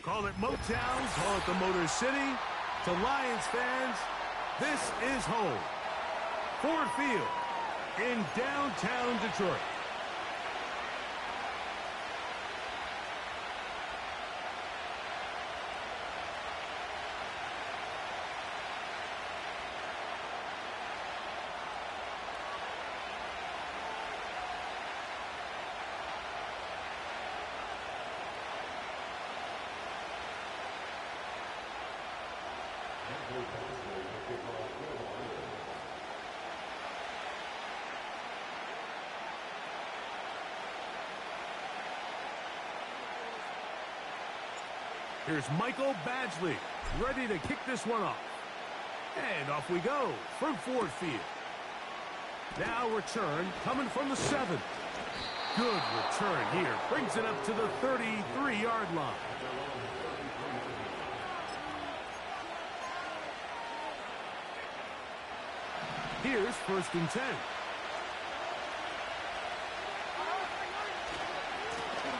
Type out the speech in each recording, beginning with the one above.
Call it Motown, call it the Motor City. To Lions fans, this is home. Ford Field in downtown Detroit. Here's Michael Badgley, ready to kick this one off. And off we go from Ford Field. Now return coming from the 7. Good return here. Brings it up to the 33-yard line. Here's 1st and 10.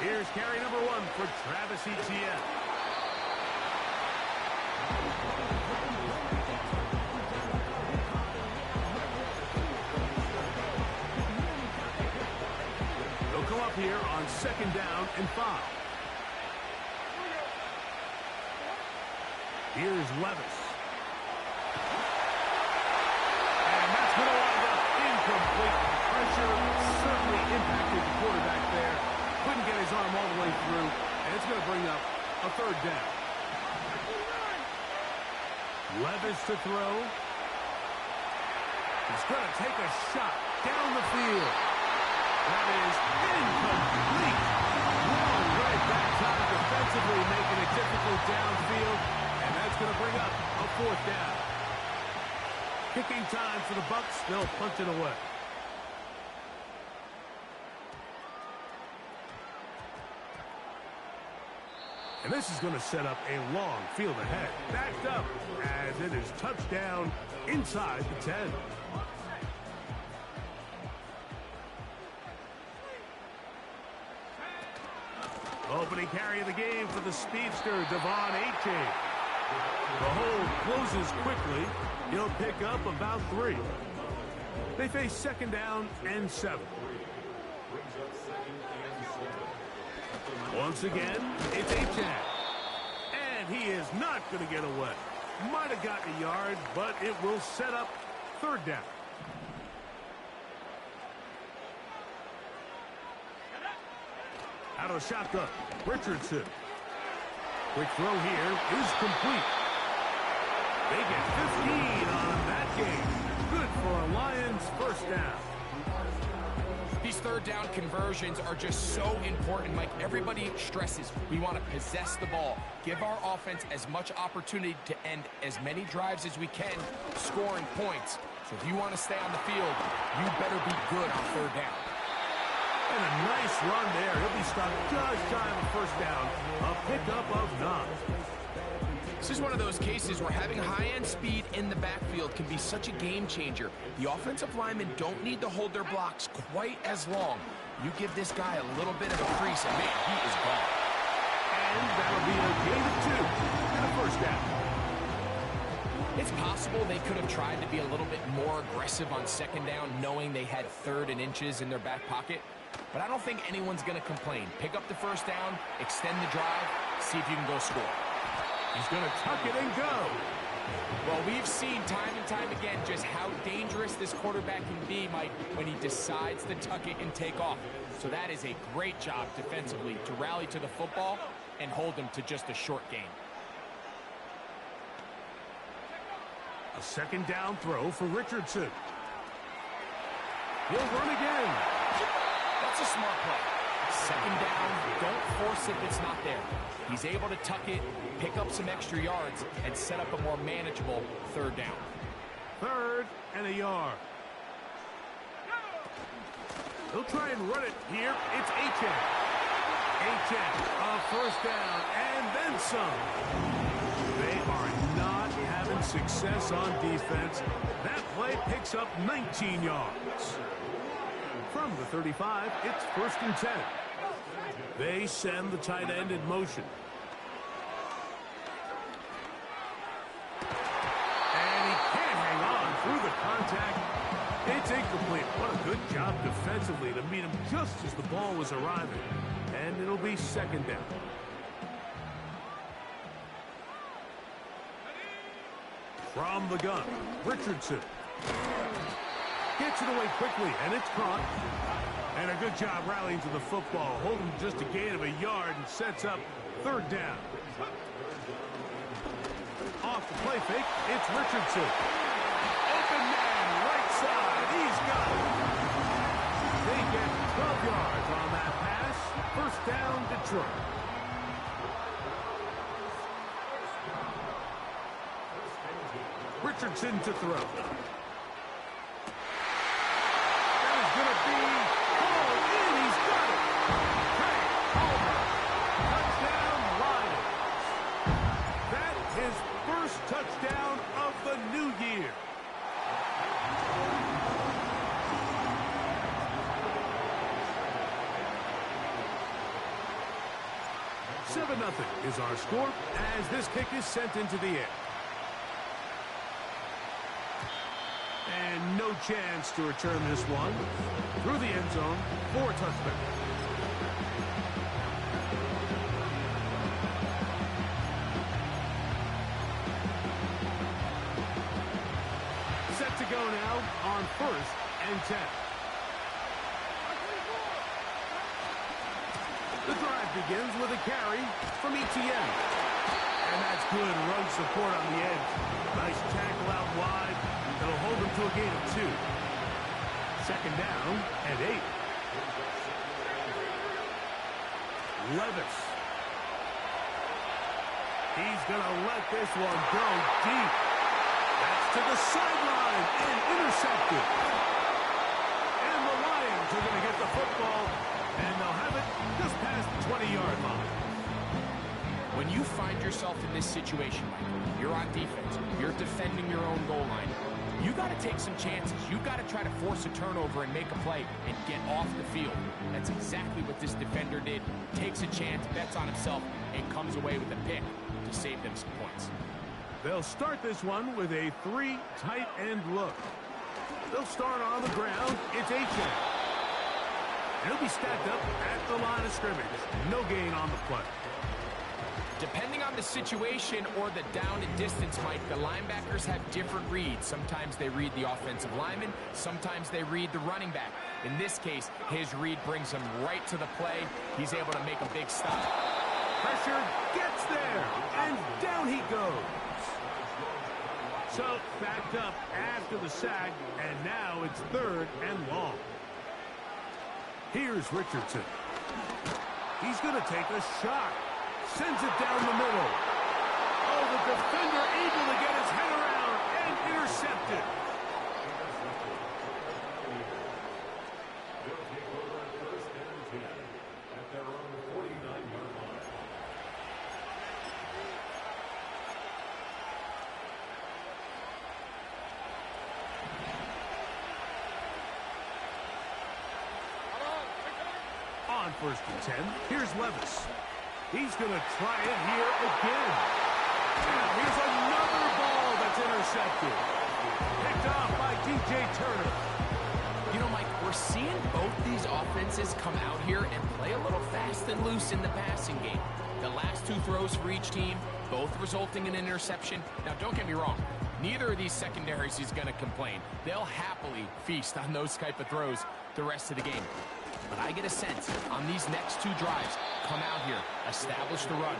Here's carry number 1 for Travis Etienne. They'll come up here on 2nd down and 5. Here's Levis. And that's going to wind up incomplete. Pressure certainly impacted the quarterback there. Couldn't get his arm all the way through, and it's going to bring up a 3rd down. Levis to throw. He's going to take a shot down the field. That is incomplete. Wrong right that time defensively, making it difficult downfield, and that's going to bring up a 4th down. Kicking time for the Bucs. They'll punt it away. And this is going to set up a long field ahead. Backed up as it is touchdown inside the 10. Opening carry of the game for the speedster, Devon Achane. The hold closes quickly. He'll pick up about 3. They face 2nd down and 7. Once again, it's Achane. And he is not going to get away. Might have gotten a yard, but it will set up 3rd down. Out of the shotgun, Richardson. Quick throw here is complete. They get 15 on that game. Good for a Lions 1st down. These 3rd down conversions are just so important, Mike. Everybody stresses we want to possess the ball, give our offense as much opportunity to end as many drives as we can, scoring points. So if you want to stay on the field, you better be good on 3rd down. And a nice run there. He'll be stopped just shy of a 1st down. A pickup of 9. This is one of those cases where having high-end speed in the backfield can be such a game changer. The offensive linemen don't need to hold their blocks quite as long. You give this guy a little bit of a crease, and man, he is gone. And that'll be a gain of 2 and a 1st down. It's possible they could have tried to be a little bit more aggressive on 2nd down, knowing they had 3rd and inches in their back pocket. But I don't think anyone's going to complain. Pick up the 1st down, extend the drive, see if you can go score. He's going to tuck it and go. Well, we've seen time and time again just how dangerous this quarterback can be, Mike, when he decides to tuck it and take off. So that is a great job defensively to rally to the football and hold him to just a short gain. A 2nd down throw for Richardson. He'll run again. That's a smart play. 2nd down, don't force it if it's not there. He's able to tuck it, pick up some extra yards, and set up a more manageable 3rd down. 3rd and a yard. He'll try and run it here. It's Achane. Achane, a 1st down, and then some. They are not having success on defense. That play picks up 19 yards. From the 35, it's 1st and 10. They send the tight end in motion. It's incomplete. What a good job defensively to meet him just as the ball was arriving. And it'll be second down. From the gun, Richardson. Gets it away quickly, and it's caught. And a good job rallying to the football. Holding just a gain of a yard and sets up third down. Off the play fake, it's Richardson. Open man, right side. He's got it. They get 12 yards on that pass. First down, Detroit. Richardson to throw. That is going to be hauled in. He's got it. Trey Palmer. Touchdown, Lions. That is first touchdown of the new year. Seven 0 is our score as this kick is sent into the air. And no chance to return this one. Through the end zone for a touchdown. Set to go now on 1st and 10. The drive begins with a carry from Etienne. And that's good run support on the edge. Nice tackle out wide. It'll hold him to a gain of 2. Second down and 8. Levis. He's going to let this one go deep. That's to the sideline and intercepted. And the Lions are going to get the football, and they'll have it just past the 20-yard line. When you find yourself in this situation, Michael, you're on defense, you're defending your own goal line, you got to take some chances. You got to try to force a turnover and make a play and get off the field. That's exactly what this defender did. Takes a chance, bets on himself, and comes away with a pick to save them some points. They'll start this one with a 3 tight end look. They'll start on the ground. It's H.A. He'll be stacked up at the line of scrimmage. No gain on the play. Depending on the situation or the down and distance, Mike, the linebackers have different reads. Sometimes they read the offensive lineman. Sometimes they read the running back. In this case, his read brings him right to the play. He's able to make a big stop. Pressure gets there, and down he goes. So, backed up after the sack, and now it's 3rd and long. Here's Richardson. He's going to take a shot. Sends it down the middle. Oh, the defender able to get his head around and intercepted. On 1st and 10, here's Levis. He's going to try it here again. Now here's another ball that's intercepted. Picked off by DJ Turner. You know, Mike, we're seeing both these offenses come out here and play a little fast and loose in the passing game. The last 2 throws for each team, both resulting in an interception. Now, don't get me wrong. Neither of these secondaries is going to complain. They'll happily feast on those type of throws the rest of the game. But I get a sense on these next 2 drives, come out here, establish the run,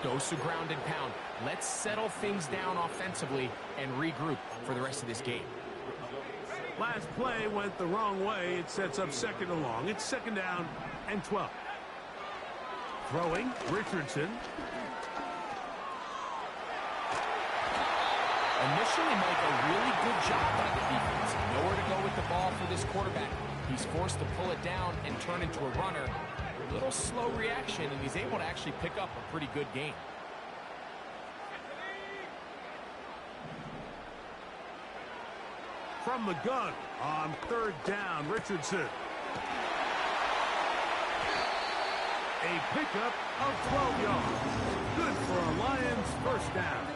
dose of ground and pound. Let's settle things down offensively and regroup for the rest of this game. Last play went the wrong way. It sets up 2nd and long. It's 2nd down and 12. Throwing, Richardson. Initially, Mike, a really good job by the defense. Nowhere to go with the ball for this quarterback. He's forced to pull it down and turn into a runner. A little slow reaction, and he's able to actually pick up a pretty good game. From the gun on 3rd down, Richardson. A pickup of 12 yards. Good for a Lions first down.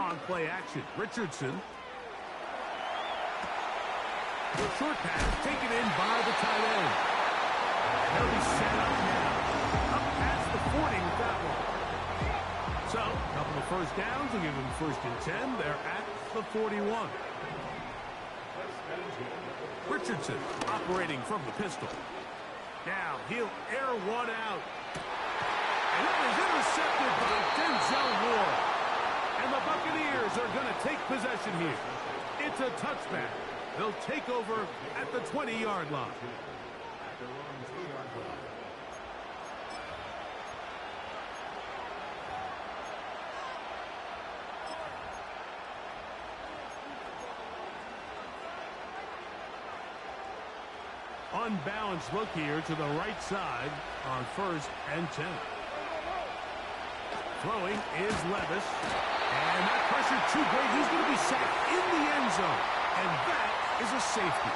On play action, Richardson. Short pass taken in by the tight end. They'll be set up now. Up past the 40 with that one. So, a couple of first downs will give them 1st and 10. They're at the 41. Richardson operating from the pistol. Now he'll air one out. And that is intercepted by Denzel Ward. And the Buccaneers are going to take possession here. It's a touchback. They'll take over at the 20-yard line. Unbalanced look here to the right side on 1st and 10. Throwing is Levis. And that pressure too great. He's going to be sacked in the end zone. And that is a safety.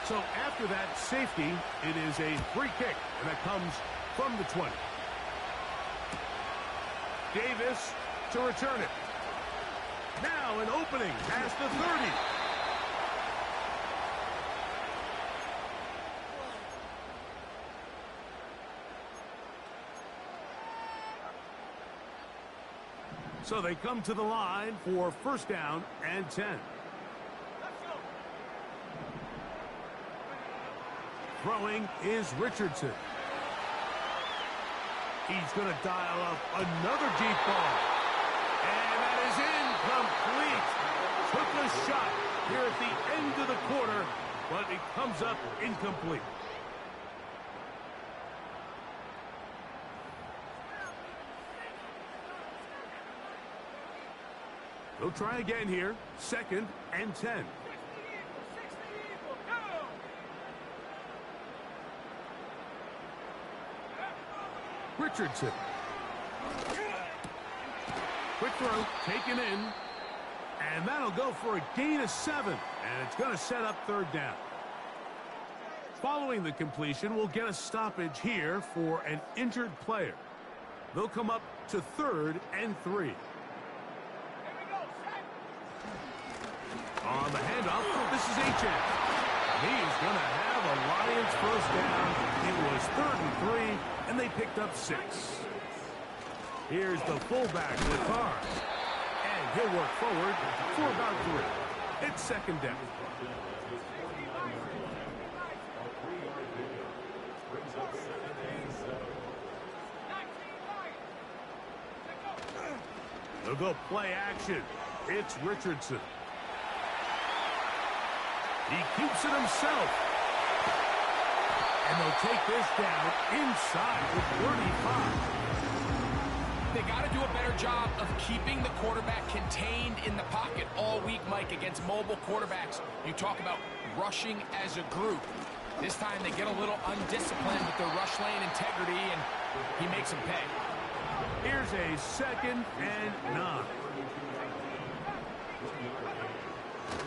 So after that safety, it is a free kick, and that comes from the 20. Davis to return it. Now an opening past the 30. So they come to the line for 1st down and 10. Throwing is Richardson. He's going to dial up another deep ball. And that is incomplete. Took a shot here at the end of the quarter, but it comes up incomplete. They'll try again here. 2nd and 10. Richardson. Quick throw, taken in. And that'll go for a gain of 7. And it's going to set up 3rd down. Following the completion, we'll get a stoppage here for an injured player. They'll come up to 3rd and 3. On the handoff, this is H.N. He's going to have a Lions 1st down. It was 3rd and 3. And they picked up 6. Here's the fullback with Carr. And he'll work forward for about 3. It's 2nd down. They'll go play action. It's Richardson. He keeps it himself. And they'll take this down inside with 35. They got to do a better job of keeping the quarterback contained in the pocket all week, Mike, against mobile quarterbacks. You talk about rushing as a group. This time they get a little undisciplined with their rush lane integrity, and he makes them pay. Here's a 2nd and 9.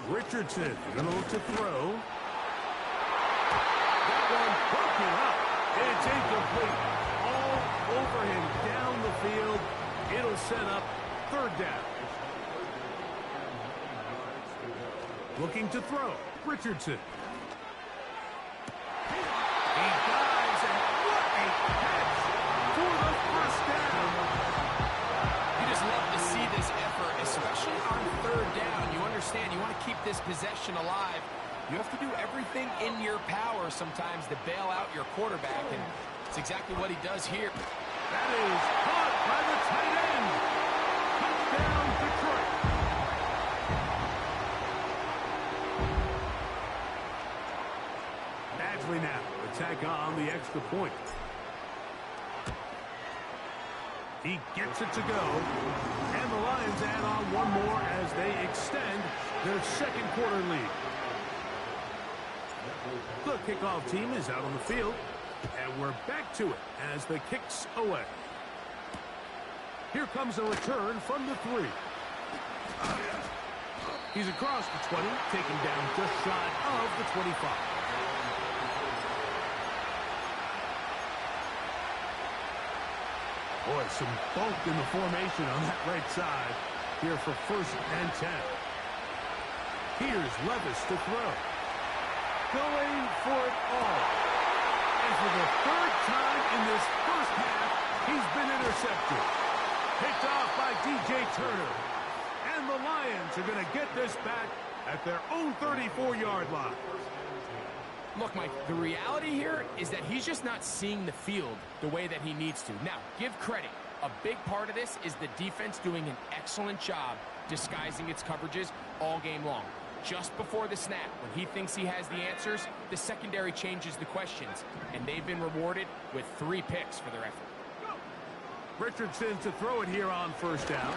Richardson going to look to throw. One broken up. It's incomplete. All over him down the field. It'll set up 3rd down. Looking to throw. Richardson. He dives, and what a catch for the 1st down. You just love to see this effort, especially on 3rd down. You understand, you want to keep this possession alive. You have to do everything in your power sometimes to bail out your quarterback, and it's exactly what he does here. That is caught by the tight end. Touchdown, Detroit. Badgley now attack on the extra point. He gets it to go. And the Lions add on one more as they extend their 2nd quarter lead. The kickoff team is out on the field. And we're back to it as the kick's away. Here comes a return from the 3. He's across the 20, taken down just shy of the 25. Boy, some bulk in the formation on that right side here for 1st and 10. Here's Levis to throw. Going for it all. And for the 3rd time in this first half, he's been intercepted. Picked off by DJ Turner. And the Lions are going to get this back at their own 34-yard line. Look, Mike, the reality here is that he's just not seeing the field the way that he needs to. Now, give credit. A big part of this is the defense doing an excellent job disguising its coverages all game long. Just before the snap, when he thinks he has the answers, the secondary changes the questions, and they've been rewarded with 3 picks for their effort. Richardson to throw it here on 1st down.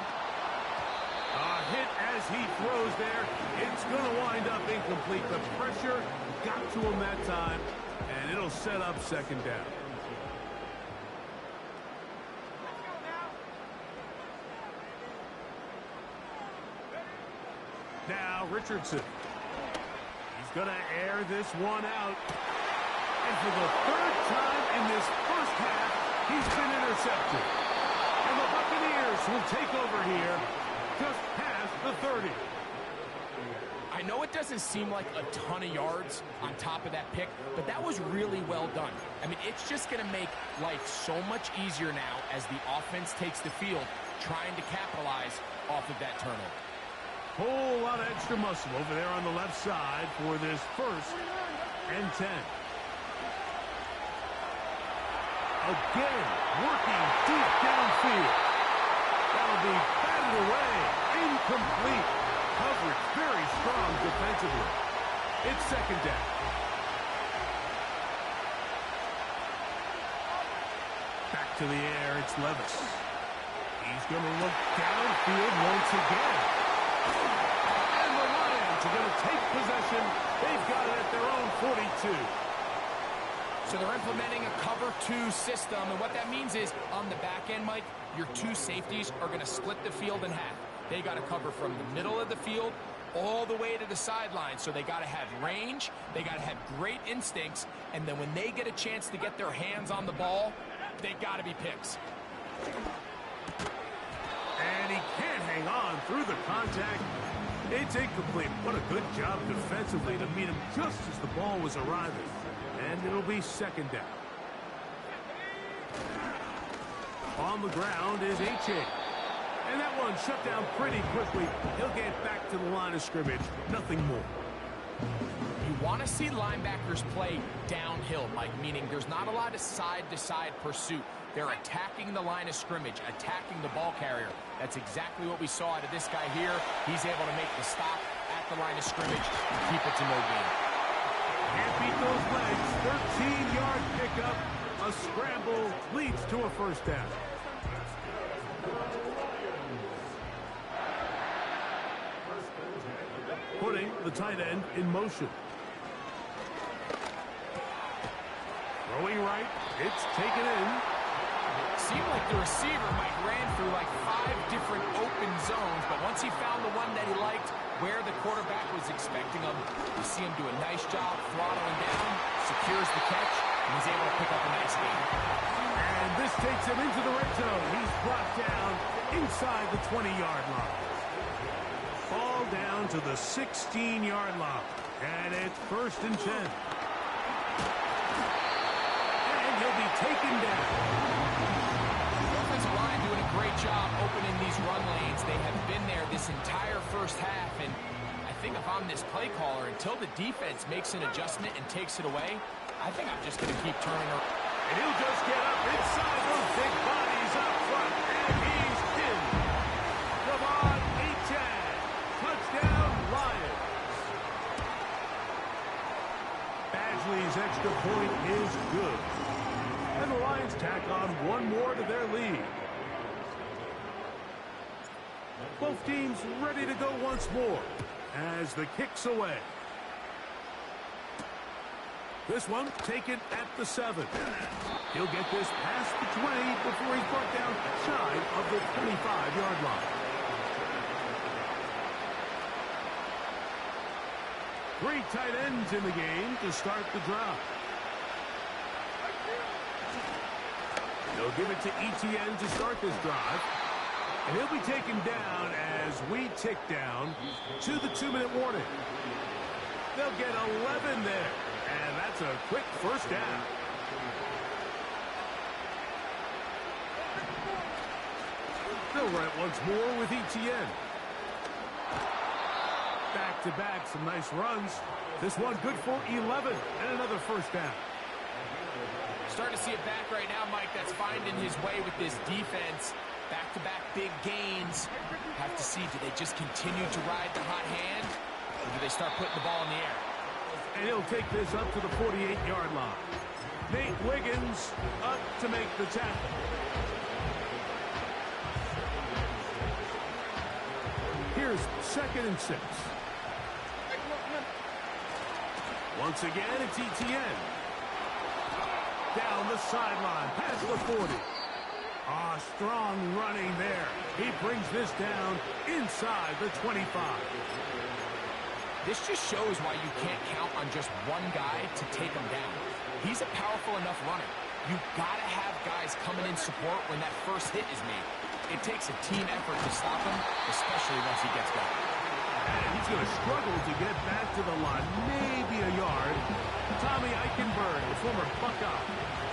A hit as he throws there. It's going to wind up incomplete. The pressure got to him that time, and it'll set up 2nd down. Now Richardson. He's going to air this one out. And for the 3rd time in this first half, he's been intercepted. And the Buccaneers will take over here just past the 30. I know it doesn't seem like a ton of yards on top of that pick, but that was really well done. I mean, it's just going to make life so much easier now as the offense takes the field, trying to capitalize off of that turnover. Whole lot of extra muscle over there on the left side for this 1st and 10. Again, working deep downfield. That'll be batted away. Incomplete. Coverage very strong defensively. It's 2nd down. Back to the air, it's Levis. He's going to look downfield once again. And the Lions are going to take possession. They've got it at their own 42. So they're implementing a cover 2 system, and what that means is on the back end, Mike, your 2 safeties are going to split the field in half. They got to cover from the middle of the field all the way to the sideline. So they got to have range, they got to have great instincts, and then when they get a chance to get their hands on the ball, they got to be picks. And he can't hang on through the contact. It's incomplete. What a good job defensively to meet him just as the ball was arriving. And it'll be 2nd down. On the ground is H.A. And that one shut down pretty quickly. He'll get back to the line of scrimmage. Nothing more. You want to see linebackers play downhill, Mike, meaning there's not a lot of side-to-side pursuit. They're attacking the line of scrimmage, attacking the ball carrier. That's exactly what we saw out of this guy here. He's able to make the stop at the line of scrimmage and keep it to no gain. Can't beat those legs. 13-yard pickup. A scramble leads to a 1st down. Putting the tight end in motion. Throwing right. It's taken in. Seemed like the receiver, Mike, ran through like 5 different open zones, but once he found the one that he liked, where the quarterback was expecting him, you see him do a nice job throttling down, secures the catch, and he's able to pick up a nice gain. And this takes him into the red zone. He's brought down inside the 20-yard line. Ball down to the 16-yard line. And it's 1st and 10. And he'll be taken down. The offensive line doing a great job opening these run lanes. They have been there this entire first half, and I think if I'm this play caller, until the defense makes an adjustment and takes it away, I think I'm just going to keep turning her. And he'll just get up inside those big bodies up front, and he's in. Come on, H.A. Touchdown, Lions. Badgley's extra point is good. And the Lions tack on one more to their lead. Both teams ready to go once more as the kick's away. This one taken at the 7. He'll get this past the 20 before he's brought down shy of the 25-yard line. Three tight ends in the game to start the drive. They'll give it to Etienne to start this drive. And he'll be taken down as we tick down to the 2-minute warning. They'll get 11 there. And that's a quick first down. They'll run it once more with Etienne. Back-to-back, some nice runs. This one good for 11 and another first down. Starting to see it back right now, Mike. That's finding his way with this defense. Back-to-back big gains. Have to see, do they just continue to ride the hot hand, or do they start putting the ball in the air? And he'll take this up to the 48-yard line. Nate Wiggins up to make the tackle. Here's 2nd and 6. Once again, it's Etienne. Down the sideline, past the 40. Strong running there. He brings this down inside the 25. This just shows why you can't count on just one guy to take him down. He's a powerful enough runner. You've got to have guys coming in support when that first hit is made. It takes a team effort to stop him, especially once he gets going. And he's going to struggle to get back to the line, maybe a yard. Tommy Eichenberg, the former Buckeye,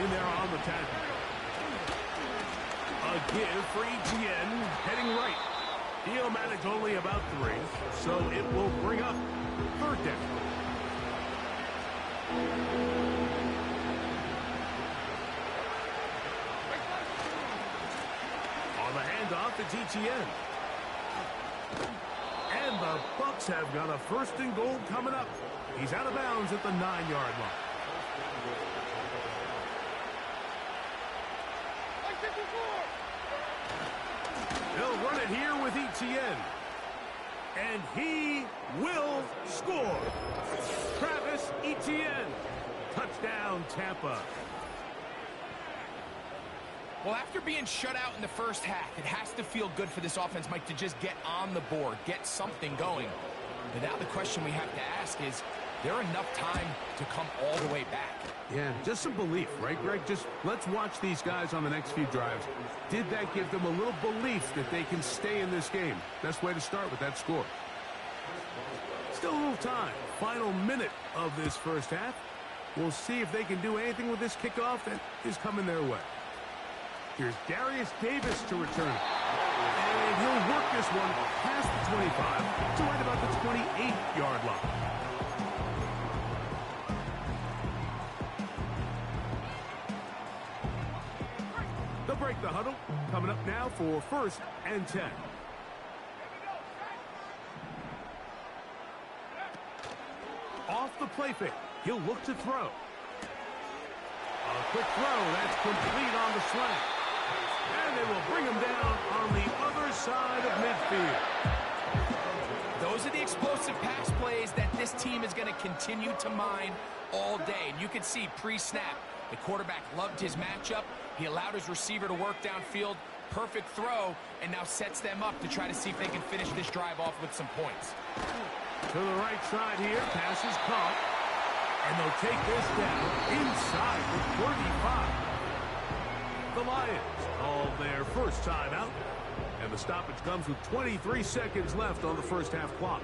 in there on the tackle. A give for Etienne, heading right. He'll manage only about 3, so it will bring up 3rd down. On the handoff, it's Etienne. And the Bucs have got a 1st and goal coming up. He's out of bounds at the 9-yard line. They'll run it here with Etienne. And he will score. Travis Etienne. Touchdown, Tampa. Well, after being shut out in the first half, it has to feel good for this offense, Mike, to just get on the board, get something going. But now the question we have to ask is there enough time to come all the way back? Yeah, just some belief, right, Greg? Just let's watch these guys on the next few drives. Did that give them a little belief that they can stay in this game? Best way to start with that score. Still a little time. Final minute of this first half. We'll see if they can do anything with this kickoff that is coming their way. Here's Darius Davis to return it. And he'll work this one past the 25 to right about the 28-yard line. They'll break the huddle. Coming up now for 1st and 10. Off the play fake. He'll look to throw. A quick throw. That's complete on the slant. And they will bring him down on the other side of midfield. Those are the explosive pass plays that this team is going to continue to mine all day. And you can see pre-snap, the quarterback loved his matchup. He allowed his receiver to work downfield. Perfect throw, and now sets them up to try to see if they can finish this drive off with some points. To the right side here, pass is caught. And they'll take this down inside the 35. The Lions call their first timeout. And the stoppage comes with 23 seconds left on the first half clock.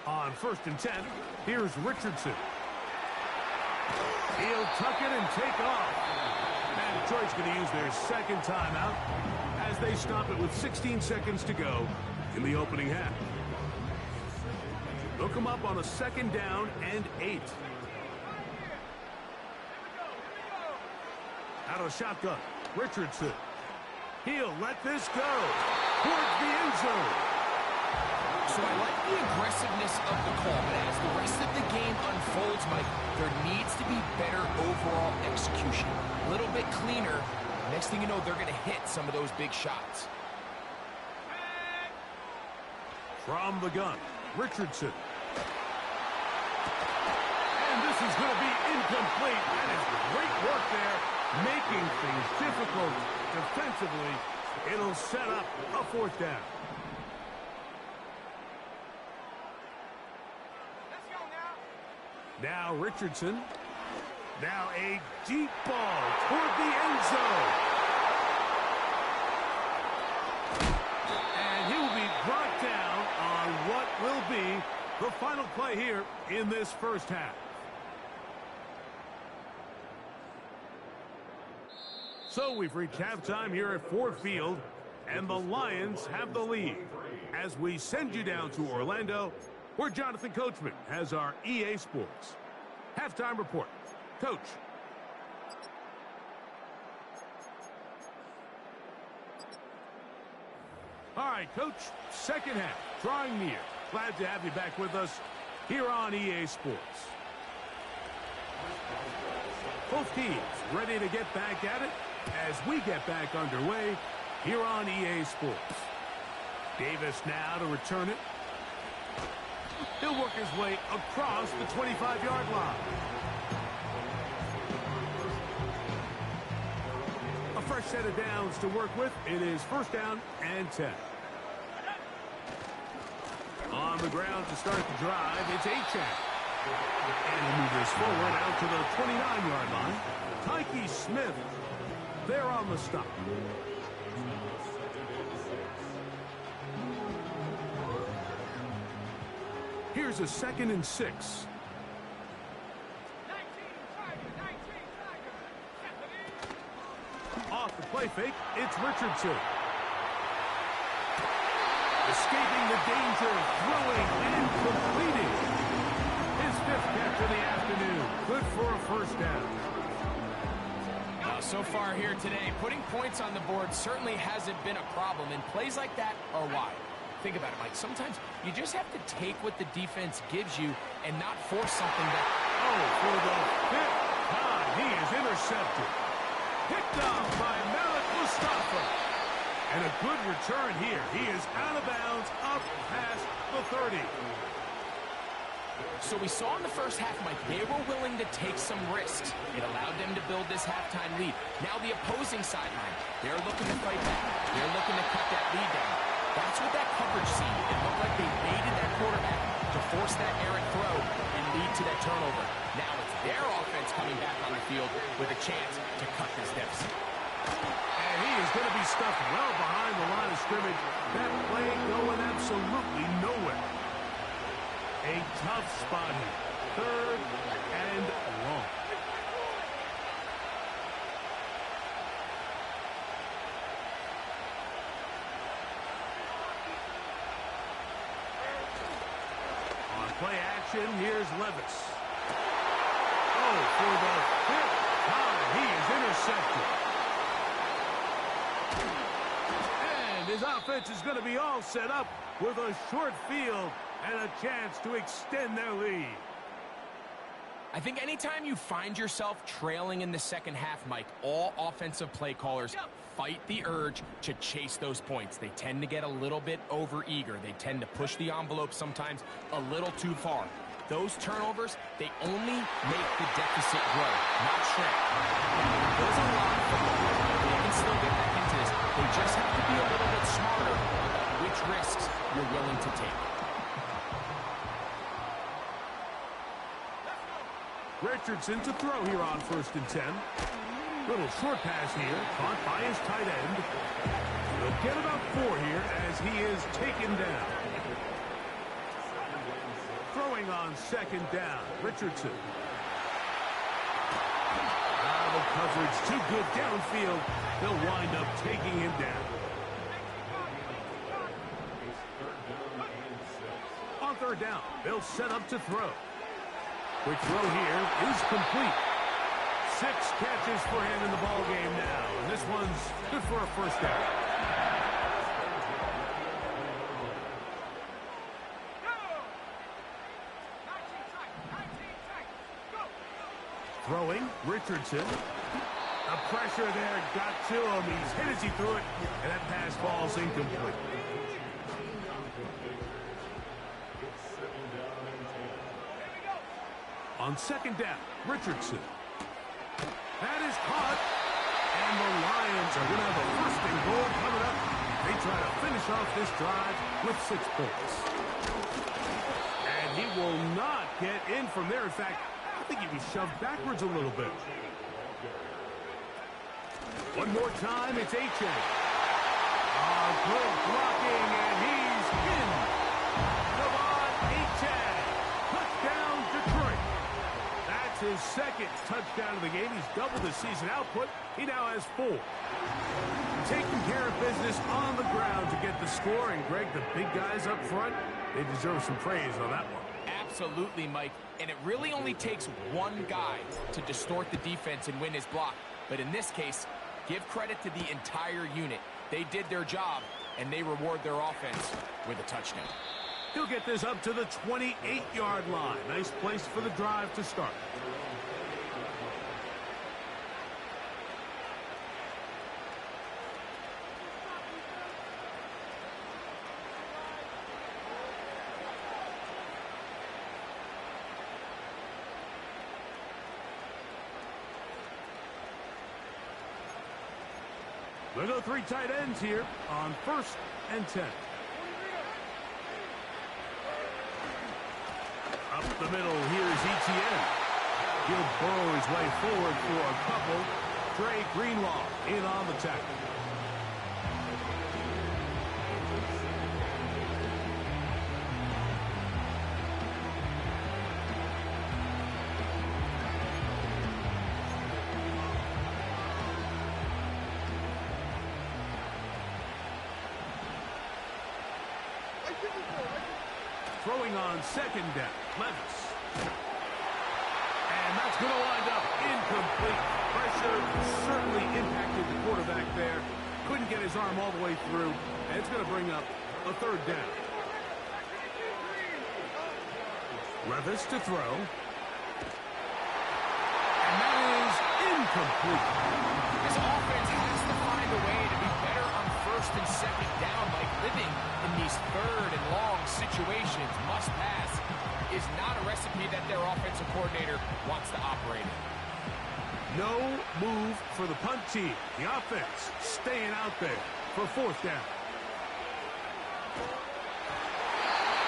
On 1st and 10, here's Richardson. He'll tuck it and take off. And Detroit's going to use their second timeout as they stop it with 16 seconds to go in the opening half. They'll come up on a 2nd down and 8. Out of the shotgun, Richardson. He'll let this go towards the end zone. So I like the aggressiveness of the call, but as the rest of the game unfolds, Mike, there needs to be better overall execution. A little bit cleaner. Next thing you know, they're going to hit some of those big shots. From the gun, Richardson. is going to be incomplete. That is great work there, making things difficult defensively. It'll set up a fourth down. Let's go now. Now Richardson. Now a deep ball toward the end zone. And he will be brought down on what will be the final play here in this first half. So we've reached halftime here at Ford Field, and the Lions have the lead. As we send you down to Orlando, where Jonathan Coachman has our EA Sports halftime report. Coach. All right, Coach, second half, drawing near. Glad to have you back with us here on EA Sports. Both teams ready to get back at it as we get back underway here on EA Sports. Davis now to return it. He'll work his way across the 25-yard line. A fresh set of downs to work with. It is first down and 10. On the ground to start the drive, it's Achane. And he'll move this forward out to the 29-yard line. Tyke Smith there on the stop. Here's a 2nd and 6. Off the play fake, it's Richardson. Escaping the danger, throwing and completing. His 5th catch of the afternoon. Good for a first down. So far here today, putting points on the board certainly hasn't been a problem, and plays like that are why. Think about it, Mike. Sometimes you just have to take what the defense gives you and not force something that... Oh, for the 5th time, he is intercepted. Picked off by Malik Mustafa. And a good return here. He is out of bounds up past the 30. So we saw in the first half, Mike, they were willing to take some risks. It allowed them to build this halftime lead. Now the opposing sideline, they're looking to fight back. They're looking to cut that lead down. That's what that coverage seemed. It looked like they baited that quarterback to force that errant throw and lead to that turnover. Now it's their offense coming back on the field with a chance to cut this deficit. And he is going to be stuffed well behind the line of scrimmage. That play going absolutely nowhere. A tough spot here. 3rd and long. On play action, here's Levis. Oh, for the 5th time, he is intercepted. And his offense is going to be all set up with a short field and a chance to extend their lead. I think anytime you find yourself trailing in the second half, Mike, all offensive play callers fight the urge to chase those points. They tend to get a little bit overeager. They tend to push the envelope sometimes a little too far. Those turnovers, they only make the deficit grow, not shrink. There's a lot of football. They can still get back into this. They just have to be a little bit smarter about which risks you're willing to take. Richardson to throw here on 1st and 10. Little short pass here, caught by his tight end. He'll get about 4 here as he is taken down. Throwing on 2nd down, Richardson. The coverage too good downfield. They'll wind up taking him down. On 3rd down, they'll set up to throw. Quick throw here is complete. 6 catches for him in the ball game now. And this one's good for a first down. Throwing, Richardson. The pressure there got to him. He's hit as he threw it, and that pass falls incomplete. On second down, Richardson. That is caught. And the Lions are going to have a first and goal coming up. They try to finish off this drive with 6 points. And he will not get in from there. In fact, I think he was shoved backwards a little bit. One more time, it's H.A. Good blocking, and he's in. Come on, H.A. Touchdown, Detroit. That's his second touchdown of the game. He's doubled his season output. He now has 4. Taking care of business on the ground to get the score. And, Greg, the big guys up front, they deserve some praise on that one. Absolutely, Mike. And it really only takes one guy to distort the defense and win his block. But in this case, give credit to the entire unit. They did their job, and they reward their offense with a touchdown. He'll get this up to the 28-yard line. Nice place for the drive to start. We'll go 3 tight ends here on 1st and 10. Up the middle, here's Etienne. He'll burrow his way forward for a couple. Dre Greenlaw in on the tackle. Throwing on second down, Levis. And that's going to wind up incomplete. Pressure certainly impacted the quarterback there. Couldn't get his arm all the way through. And it's going to bring up a 3rd down. Levis to throw. And that is incomplete. This offense has to find a way to be better on 1st and 2nd down, like living in these 3rd and long situations. Must pass is not a recipe that their offensive coordinator wants to operate in. No move for the punt team. The offense staying out there for 4th down.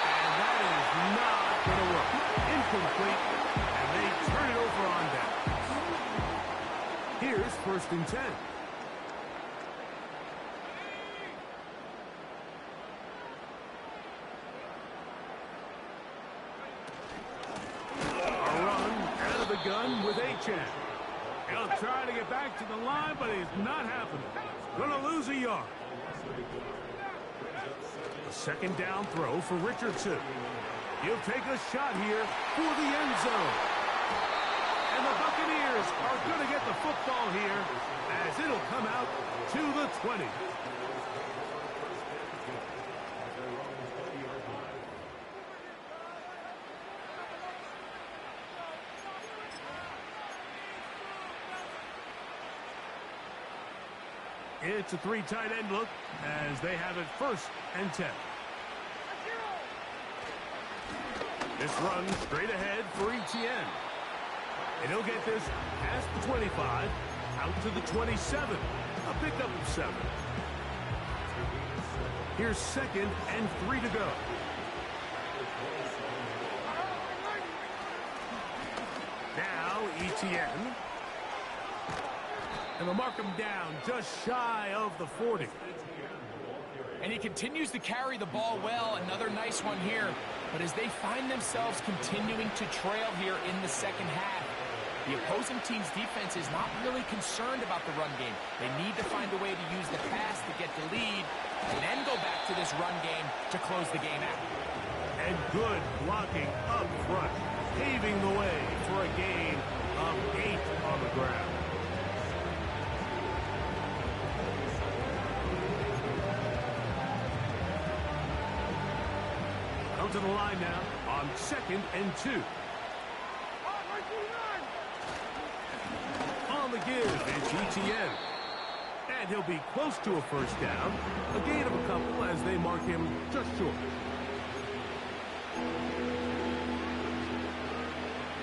And that is not going to work. Incomplete, and they turn it over on downs. Here's 1st and 10. Gun with H.N. He'll try to get back to the line, but it's not happening. Gonna lose a yard. A 2nd down throw for Richardson. He'll take a shot here for the end zone. And the Buccaneers are gonna get the football here as it'll come out to the 20. It's a 3 tight end look as they have it 1st and 10. This run straight ahead for Etienne. And he'll get this past the 25, out to the 27. A pickup of 7. Here's 2nd and 3 to go. Now Etienne. And they'll mark him down just shy of the 40. And he continues to carry the ball well. Another nice one here. But as they find themselves continuing to trail here in the 2nd half, the opposing team's defense is not really concerned about the run game. They need to find a way to use the pass to get the lead and then go back to this run game to close the game out. And good blocking up front, paving the way for a gain of 8 on the ground. To the line now on 2nd and 2. On the give, it's Etienne. And he'll be close to a 1st down. A gain of a couple as they mark him just short.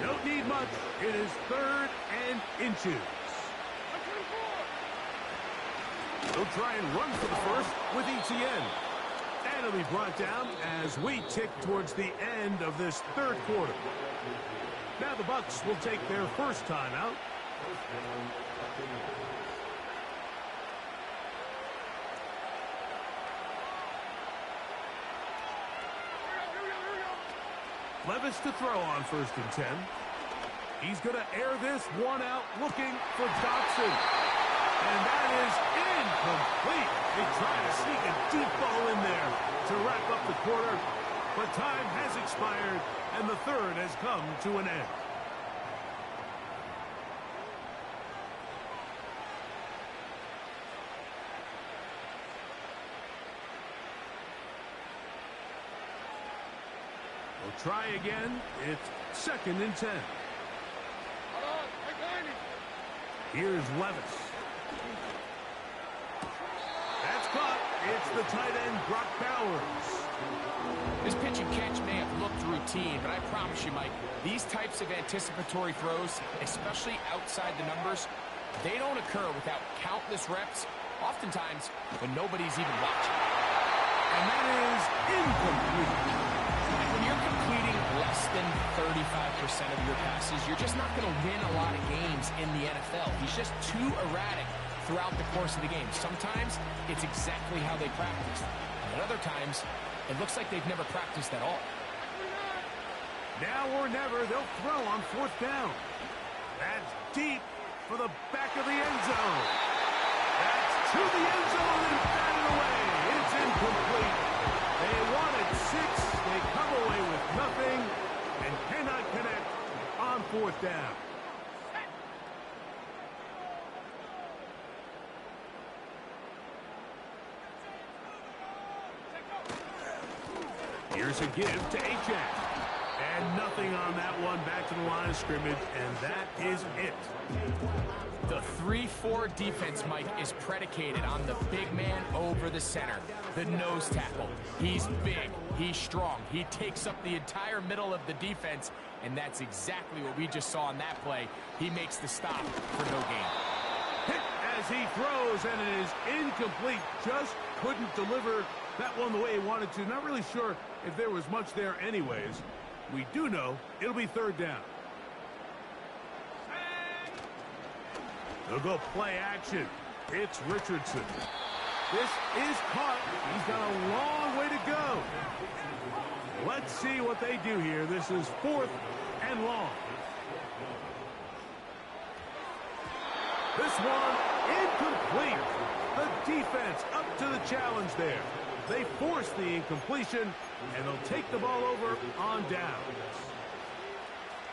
Don't need much. It is 3rd and inches. They'll try and run for the first with ETN. And it'll be brought down as we tick towards the end of this 3rd quarter. Now the Bucs will take their first timeout. Levis to throw on 1st and 10. He's going to air this one out, looking for Dotson. And that is incomplete. They try to sneak a deep ball in there to wrap up the quarter. But time has expired, and the 3rd has come to an end. We'll try again. It's 2nd and 10. Here's Levis. That's caught. It's the tight end, Brock Bowers. This pitch and catch may have looked routine, but I promise you, Mike, these types of anticipatory throws, especially outside the numbers, they don't occur without countless reps, oftentimes when nobody's even watching. And that is incomplete. When you're completing less than 35% of your passes, you're just not going to win a lot of games in the NFL. He's just too erratic throughout the course of the game. Sometimes it's exactly how they practice. And other times, it looks like they've never practiced at all. Now or never, they'll throw on 4th down. That's deep for the back of the end zone. That's to the end zone and batted away. It's incomplete. They wanted 6. They come away with nothing and cannot connect on 4th down. Here's a give to Achane. And nothing on that one. Back to the line of scrimmage, and that is it. The 3-4 defense, Mike, is predicated on the big man over the center, the nose tackle. He's big, he's strong, he takes up the entire middle of the defense, and that's exactly what we just saw on that play. He makes the stop for no gain. Hit as he throws, and it is incomplete. Just couldn't deliver that one the way he wanted to. Not really sure if there was much there anyways. We do know it'll be 3rd down. They'll go play action. It's Richardson. This is caught. He's got a long way to go. Let's see what they do here. This is 4th and long. This one incomplete. The defense up to the challenge there. They force the incompletion, and they'll take the ball over on down.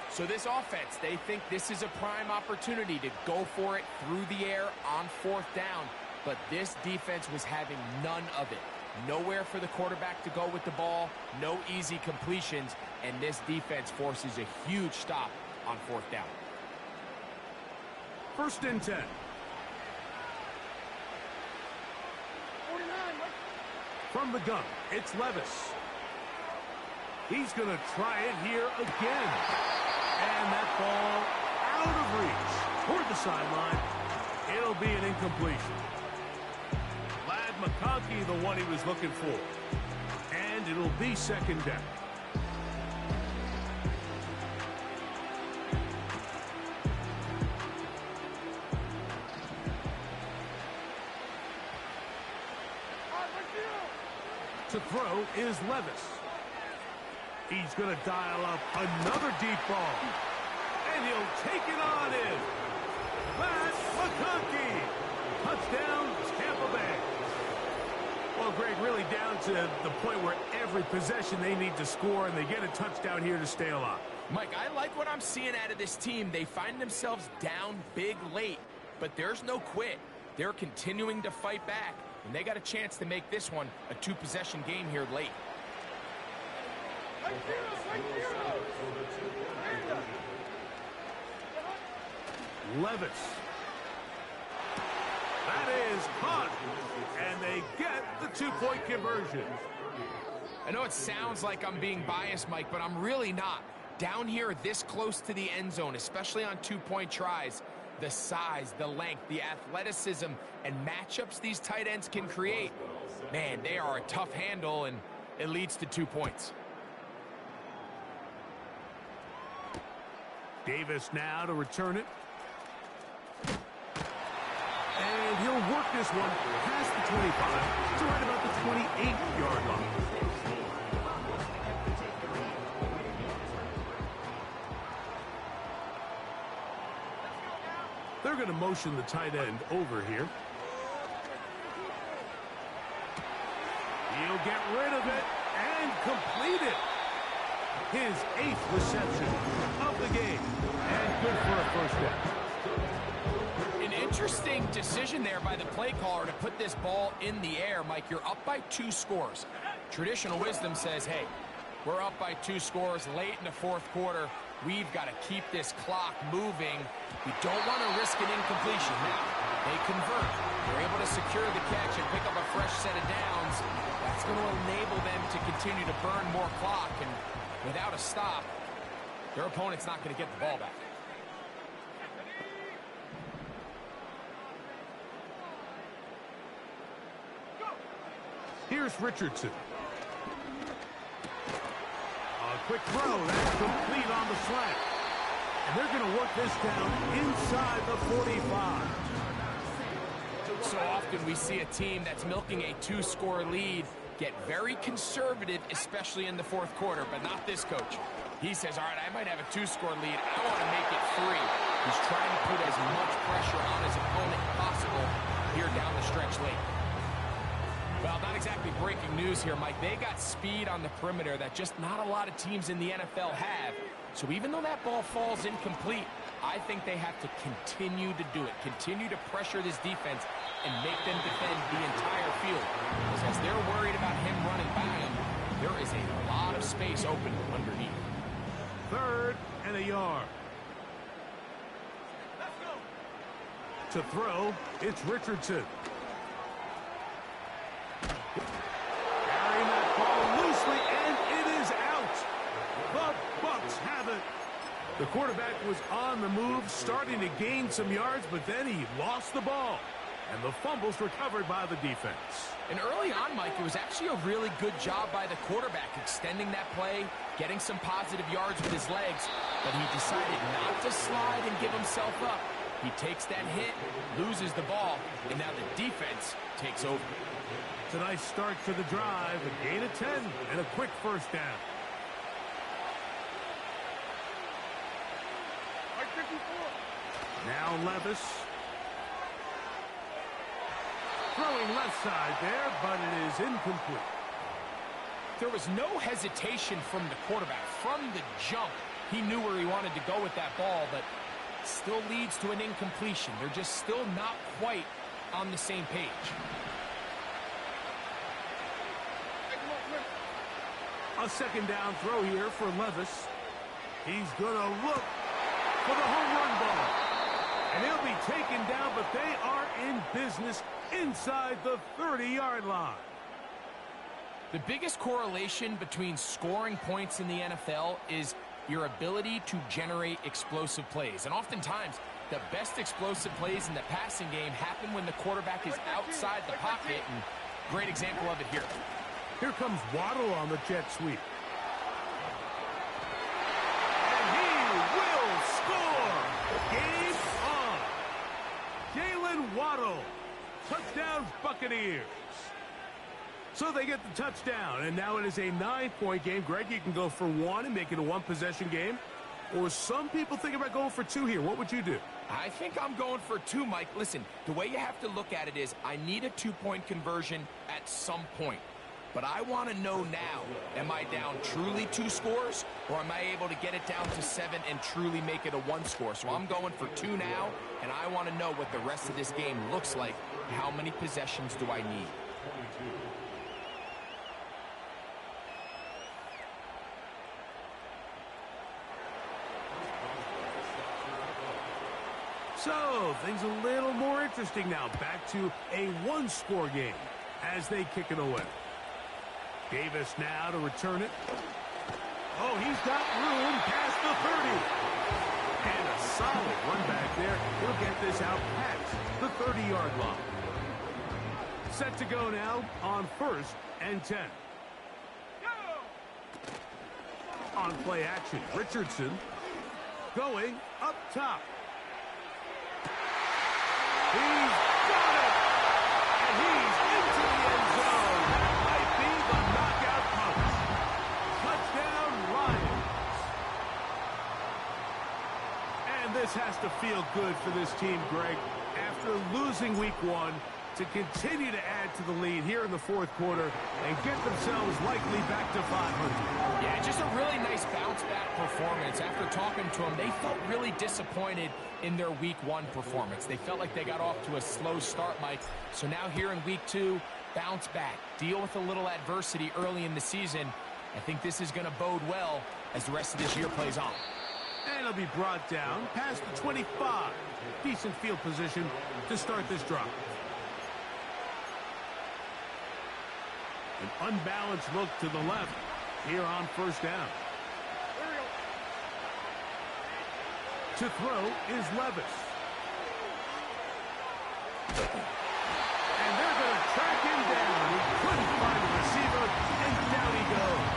So this offense, they think this is a prime opportunity to go for it through the air on 4th down. But this defense was having none of it. Nowhere for the quarterback to go with the ball, no easy completions, and this defense forces a huge stop on 4th down. 1st and 10. From the gun, it's Levis. He's going to try it here again. And that ball out of reach toward the sideline. It'll be an incompletion. Lad McConkey, the one he was looking for. And it'll be 2nd down. To throw is Levis. He's going to dial up another deep ball. And he'll take it on in. That's McConkey. Touchdown, Tampa Bay. Well, Greg, really down to the point where every possession they need to score, and they get a touchdown here to stay alive. Mike, I like what I'm seeing out of this team. They find themselves down big late, but there's no quit. They're continuing to fight back, and they got a chance to make this one a 2-possession game here late. Levis. That is caught, and they get the 2-point conversion. I know it sounds like I'm being biased, Mike, but I'm really not. Down here, this close to the end zone, especially on two-point tries, the size, the length, the athleticism, and matchups these tight ends can create, man, they are a tough handle, and it leads to 2 points. Davis now to return it. And he'll work this one past the 25 to right about the 28-yard line. They're going to motion the tight end over here. He'll get rid of it and complete it. His 8th reception of the game. And good for a first down. An interesting decision there by the play caller to put this ball in the air. Mike, you're up by 2 scores. Traditional wisdom says, hey, we're up by 2 scores late in the fourth quarter. We've got to keep this clock moving. We don't want to risk an incompletion. Now, they convert. They're able to secure the catch and pick up a fresh set of downs. That's going to enable them to continue to burn more clock. And without a stop, their opponent's not going to get the ball back. Here's Richardson. A quick throw. That's complete on the slant. And they're going to work this down inside the 45. So often we see a team that's milking a 2-score lead get very conservative, especially in the fourth quarter, but not this coach. He says, all right, I might have a 2-score lead. I want to make it 3. He's trying to put as much pressure on his opponent possible here down the stretch late. Well, not exactly breaking news here, Mike. They got speed on the perimeter that just not a lot of teams in the NFL have. So even though that ball falls incomplete, I think they have to continue to do it, continue to pressure this defense and make them defend the entire field. Because as they're worried about him running by them, there is a lot of space open underneath. 3rd and a yard. To throw, it's Richardson. Carrying that ball loosely, and it is out. The Bucs have it. The quarterback was on the move, starting to gain some yards, but then he lost the ball. And the fumble's recovered by the defense. And early on, Mike, it was actually a really good job by the quarterback, extending that play, getting some positive yards with his legs, but he decided not to slide and give himself up. He takes that hit, loses the ball, and now the defense takes over. It's a nice start to the drive, a gain of 10, and a quick first down. Now Levis. Throwing left side there, but it is incomplete. There was no hesitation from the quarterback. From the jump, he knew where he wanted to go with that ball, but still leads to an incompletion. They're just still not quite on the same page. A second down throw here for Levis. He's going to look for the home run ball. And he'll be taken down, but they are in business inside the 30-yard line. The biggest correlation between scoring points in the NFL is your ability to generate explosive plays. And oftentimes, the best explosive plays in the passing game happen when the quarterback is outside the pocket. And great example of it here. Here comes Waddle on the jet sweep. And he will score! Game on! Jalen Waddle. Touchdown Buccaneers. So they get the touchdown, and now it is a 9-point game. Greg, you can go for 1 and make it a 1-possession game. Or some people think about going for 2 here. What would you do? I think I'm going for 2, Mike. Listen, the way you have to look at it is I need a 2-point conversion at some point. But I want to know now, am I down truly 2 scores, or am I able to get it down to 7 and truly make it a 1 score? So I'm going for 2 now, and I want to know what the rest of this game looks like. How many possessions do I need? So, things a little more interesting now. Back to a 1-score game as they kick it away. Davis now to return it. Oh, he's got room past the 30. And a solid run back there. He'll get this out past the 30-yard line. Set to go now on 1st and 10. On play action, Richardson going up top. He's got it! And he's into the end zone. That might be the knockout punch. Touchdown, Lions. And this has to feel good for this team, Greg. After losing week 1, to continue to add to the lead here in the 4th quarter and get themselves likely back to 500. Yeah, just a really nice bounce-back performance. After talking to them, they felt really disappointed in their Week 1 performance. They felt like they got off to a slow start, Mike. So now here in Week 2, bounce back, deal with a little adversity early in the season. I think this is going to bode well as the rest of this year plays on. And it'll be brought down past the 25. Decent field position to start this drive. An unbalanced look to the left here on 1st down. To throw is Levis. And they're going to track him down. He couldn't find a receiver, and down he goes.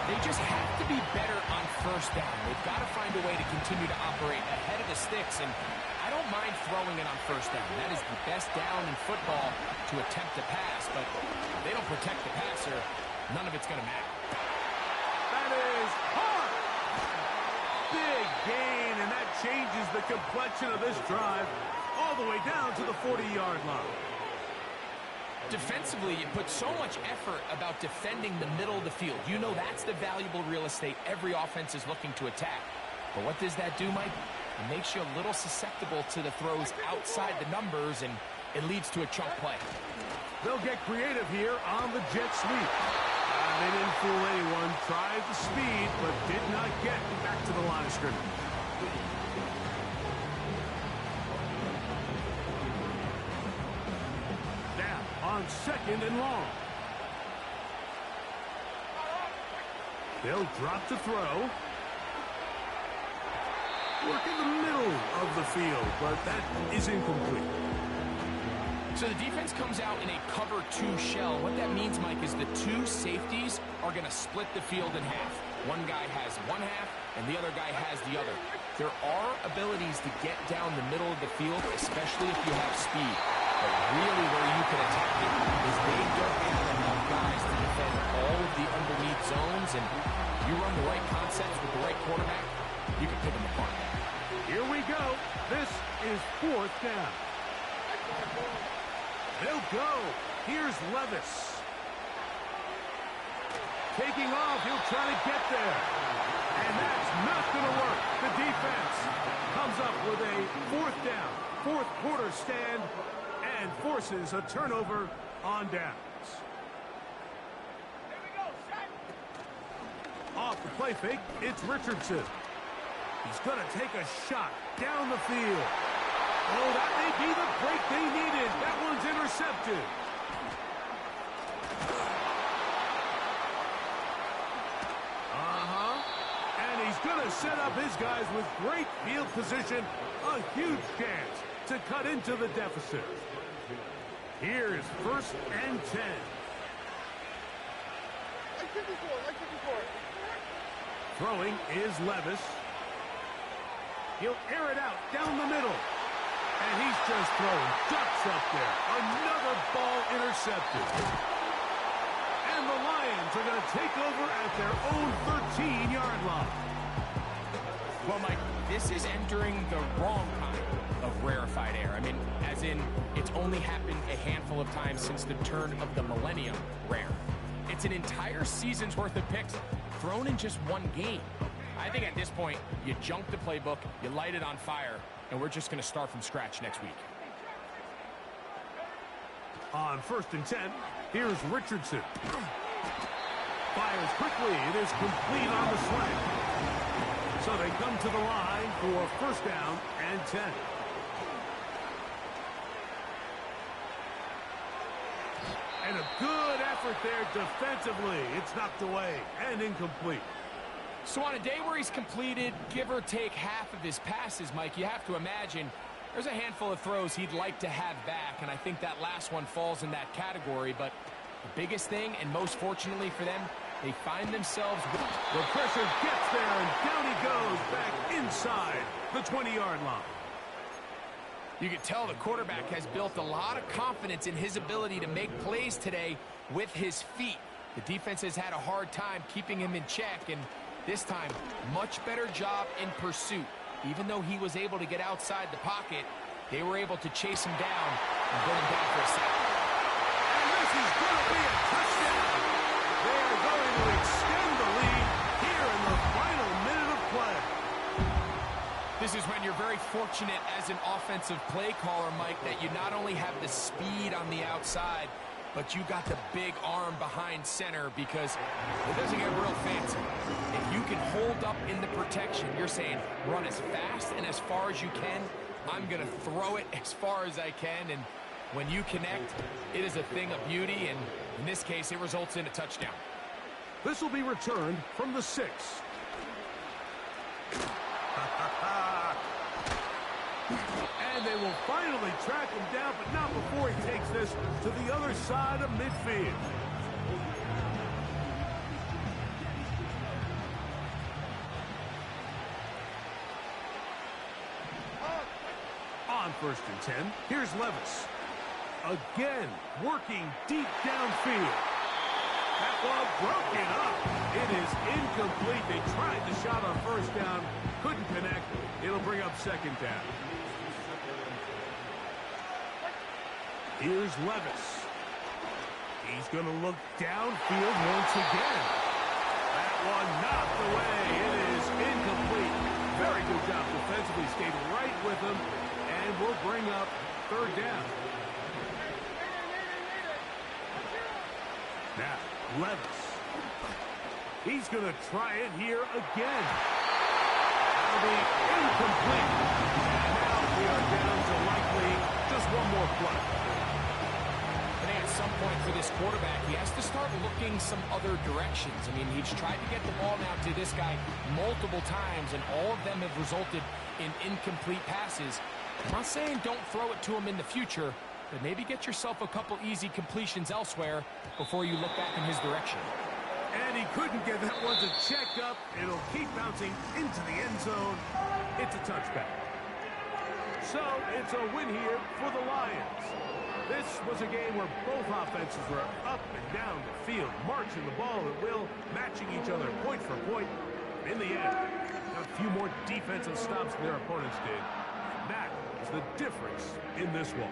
They just have to be better on 1st down. They've got to find a way to continue to operate ahead of the sticks, and I don't mind throwing it on 1st down. That is the best down in football to attempt to pass, but if they don't protect the passer, none of it's going to matter. That is hard. Big gain, and that changes the complexion of this drive all the way down to the 40-yard line. Defensively, you put so much effort about defending the middle of the field. You know that's the valuable real estate every offense is looking to attack. But what does that do, Mike? It makes you a little susceptible to the throws outside the numbers, and it leads to a chunk play. They'll get creative here on the jet sweep. They didn't fool anyone. Tried the speed, but did not get back to the line of scrimmage. Now, on 2nd and long. They'll drop to throw. Work in the middle of the field, but that is incomplete. So the defense comes out in a cover 2 shell. What that means, Mike, is the 2 safeties are going to split the field in half. One guy has one half, and the other guy has the other. There are abilities to get down the middle of the field, especially if you have speed. But really where you can attack it is they don't have enough guys to defend all of the underneath zones, and you run the right concepts with the right quarterback, you can pick them apart. Here we go. This is 4th down. They'll go. Here's Levis. Taking off. He'll try to get there. And that's not going to work. The defense comes up with a 4th down, 4th quarter stand, and forces a turnover on downs. Off the play fake, it's Richardson. He's going to take a shot down the field. Oh, that may be the break they needed. That one's intercepted. And he's going to set up his guys with great field position. A huge chance to cut into the deficit. Here's 1st and 10. Throwing is Levis. He'll air it out down the middle. And he's just throwing ducks up there. Another ball intercepted. And the Lions are going to take over at their own 13-yard line. Well, Mike, this is entering the wrong kind of rarefied air. I mean, as in, it's only happened a handful of times since the turn of the millennium rare. It's an entire season's worth of picks thrown in just one game. I think at this point, you junk the playbook, you light it on fire, and we're just going to start from scratch next week. On 1st and 10, here's Richardson. Fires quickly. It is complete on the slant. So they come to the line for 1st down and 10. And a good effort there defensively. It's knocked away and incomplete. So on a day where he's completed, give or take half of his passes, Mike, you have to imagine there's a handful of throws he'd like to have back, and I think that last one falls in that category. But the biggest thing, and most fortunately for them, they find themselves... The pressure gets there, and down he goes back inside the 20-yard line. You can tell the quarterback has built a lot of confidence in his ability to make plays today with his feet. The defense has had a hard time keeping him in check, and this time, much better job in pursuit. Even though he was able to get outside the pocket, they were able to chase him down and bring him down for a sack. And this is going to be a touchdown. They are going to extend the lead here in the final minute of play. This is when you're very fortunate as an offensive play caller, Mike, that you not only have the speed on the outside, but you got the big arm behind center, because it doesn't get real fancy. If you can hold up in the protection, you're saying run as fast and as far as you can. I'm going to throw it as far as I can, and when you connect, it is a thing of beauty, and in this case, it results in a touchdown. This will be returned from the 6. And they will finally track him down, but not before he takes this to the other side of midfield. On 1st and 10, here's Levis. Again, working deep downfield. That ball broken up. It is incomplete. They tried the shot on 1st down, couldn't connect. It'll bring up 2nd down. Here's Levis. He's going to look downfield once again. That one knocked away. It is incomplete. Very good job defensively. Stayed right with him, and will bring up 3rd down. Now, Levis. He's going to try it here again. That'll be incomplete. And now we are down to likely just one more play. I think at some point for this quarterback, he has to start looking some other directions. I mean, he's tried to get the ball now to this guy multiple times, and all of them have resulted in incomplete passes. I'm not saying don't throw it to him in the future, but maybe get yourself a couple easy completions elsewhere before you look back in his direction. And he couldn't get that one to check up. It'll keep bouncing into the end zone. It's a touchback. So it's a win here for the Lions. This was a game where both offenses were up and down the field, marching the ball at will, matching each other point for point. In the end, a few more defensive stops than their opponents did. That is the difference in this one.